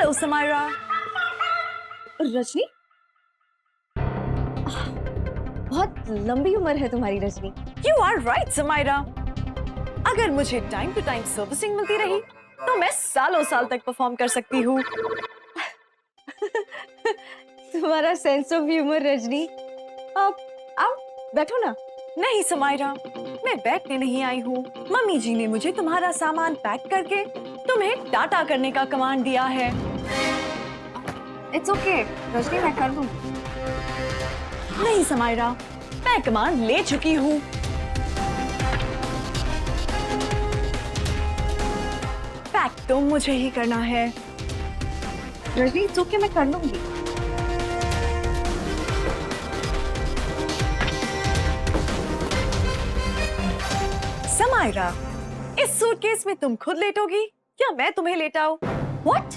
Hello Samaira. Rajni, बहुत लंबी उम्र है तुम्हारी Rajni. You are right Samaira. अगर मुझे टाइम टू टाइम सर्विसिंग मिलती रही तो मैं सालों साल तक परफॉर्म कर सकती हूँ। तुम्हारा सेंस ऑफ ह्यूमर रजनी। अब आओ बैठो ना। नहीं समायरा, मैं बैठने नहीं आई हूँ। मम्मी जी ने मुझे तुम्हारा सामान पैक करके तुम्हें टाटा करने का कमांड दिया है। इट्स ओके रजनी, मैं कर दूँ। नहीं समायरा, मैं कमांड ले चुकी हूँ। पैक तो मुझे ही करना है। रजनी इट्स ओके, मैं कर लूंगी। समायरा, इस सूटकेस में तुम खुद लेटोगी या मैं तुम्हें लेटाऊं? व्हाट?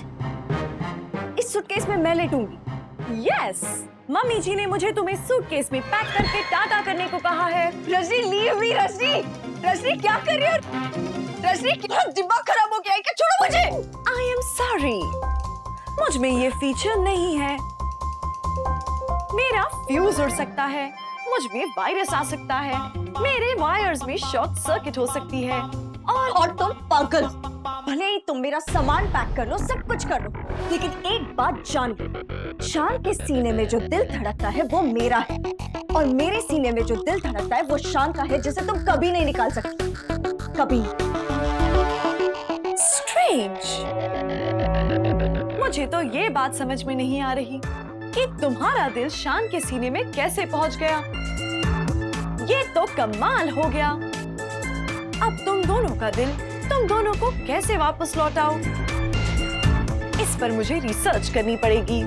इस सूटकेस में मैं लेटूंगी? यस, मम्मी जी ने मुझे तुम्हें सूटकेस में पैक करके टाटा करने को कहा है। Rajni leave me. रजनी, रजनी क्या कर रही हो? रजनी, क्या दिमाग खराब हो गया है क्या? छोड़ो मुझे। आई एम सॉरी, मुझ में ये फीचर नहीं है। मेरा फ्यूज उड़ सकता है, मुझ में वायरस आ सकता है, मेरे वायर्स में शॉर्ट सर्किट हो सकती है। और तुम पागल। भले ही तुम मेरा सामान पैक कर लो, सब कुछ कर लो, लेकिन एक बात जान लो, शान के सीने में जो दिल धड़कता है वो मेरा है, और मेरे सीने में जो दिल धड़कता है वो शान का है, जिसे तुम कभी नहीं निकाल सकती, कभी। स्ट्रेंज। मुझे तो ये बात समझ में नहीं आ रही कि तुम्हारा दिल शान के सीने में कैसे पहुंच गया। ये तो कमाल हो गया। अब तुम दोनों का दिल तुम दोनों को कैसे वापस लौटाओ, इस पर मुझे रिसर्च करनी पड़ेगी।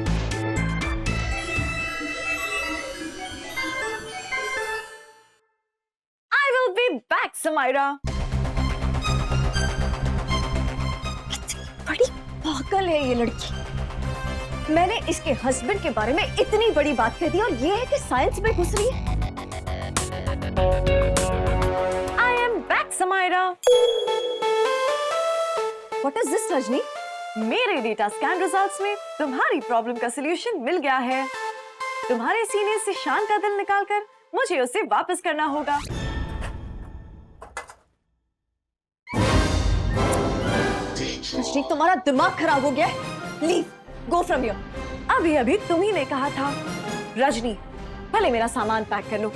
I will be back, Samaira. बड़ी पागल है ये लड़की। मैंने इसके हस्बैंड के बारे में इतनी बड़ी बात कह दी और ये है कि साइंस में घुस रही है। I am back, Samaira. What is this, Rajni? मेरे डेटा स्कैन रिजल्ट्स में तुम्हारी प्रॉब्लम का सलूशन मिल गया है। तुम्हारे सीने से शान का दिल निकालकर मुझे उसे वापस करना होगा। रजनी, तुम्हारा दिमाग खराब हो गया है। Leave, go from here. अभी अभी तुम ही ने कहा था रजनी, भले मेरा सामान पैक कर लो,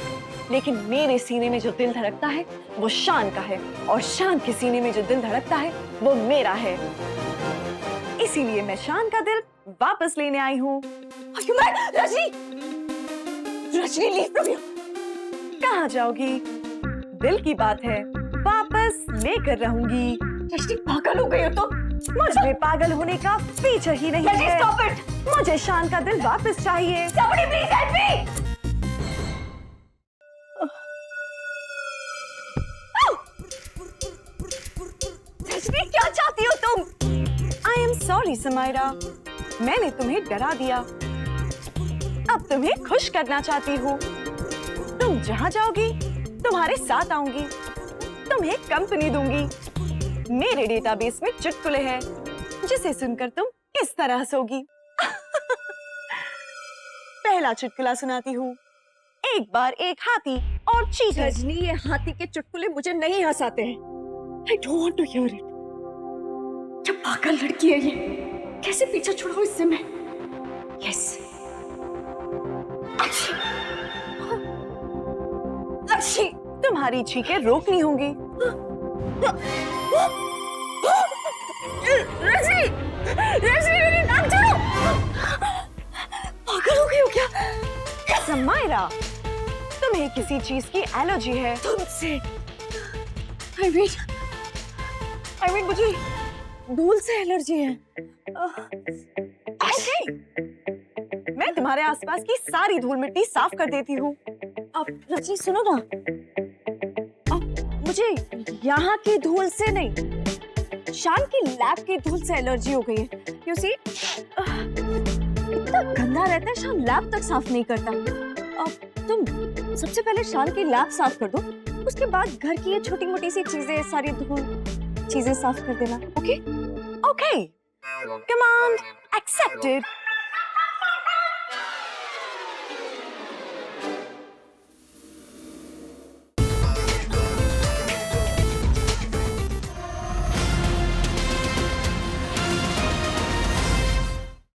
लेकिन मेरे सीने में जो दिल धड़कता है वो शान का है, और शान के सीने में जो दिल धड़कता है वो मेरा है। इसीलिए मैं शान का दिल वापस लेने आई हूँ। Rajni, Rajni leave from here. कहाँ जाओगी? दिल की बात है, वापस लेकर रहूंगी। रजनी, पागल हो गई हो तुम। मुझ में पागल होने का फीचर ही नहीं रजनी, है। stop it। मुझे शान का दिल वापस चाहिए। Somebody please help me। Rajni, क्या चाहती हो तुम? I am sorry, समायरा, मैंने तुम्हें डरा दिया। अब तुम्हें खुश करना चाहती हूँ। तुम जहाँ जाओगी तुम्हारे साथ आऊंगी, तुम्हें कंपनी दूंगी। मेरे डेटाबेस में चुटकुले हैं जिसे सुनकर तुम इस तरह हंसोगी। पहला चुटकुला सुनाती हूँ। एक बार एक हाथी और चींटी। रजनी, ये हाथी के चुटकुले मुझे नहीं हंसाते हैं। I don't want to hear it। क्या पागल लड़की है ये? कैसे पीछा छुड़ाऊं इससे मैं? Yes। अच्छी। तुम्हारी छींकें रोकनी होंगी। रजनी, रजनी मेरी नाक छोड़ो। पागल हो गई हो क्या? समायरा, तुम्हें किसी चीज की एलर्जी है। तुमसे। I mean मुझे धूल से एलर्जी है। ओके, मैं तुम्हारे आसपास की सारी धूल मिट्टी साफ कर देती हूँ। अब रजनी सुनो ना, मुझे यहाँ की धूल से नहीं, शान की लैब की धूल से एलर्जी हो गई है। You see, इतना गंदा रहता है, शान लैब तक साफ नहीं करता। अब तुम सबसे पहले शान की लैब साफ कर दो, उसके बाद घर की ये छोटी मोटी सी चीजें, सारी धूल चीजें साफ कर देना। ओके? Okay, Command accepted.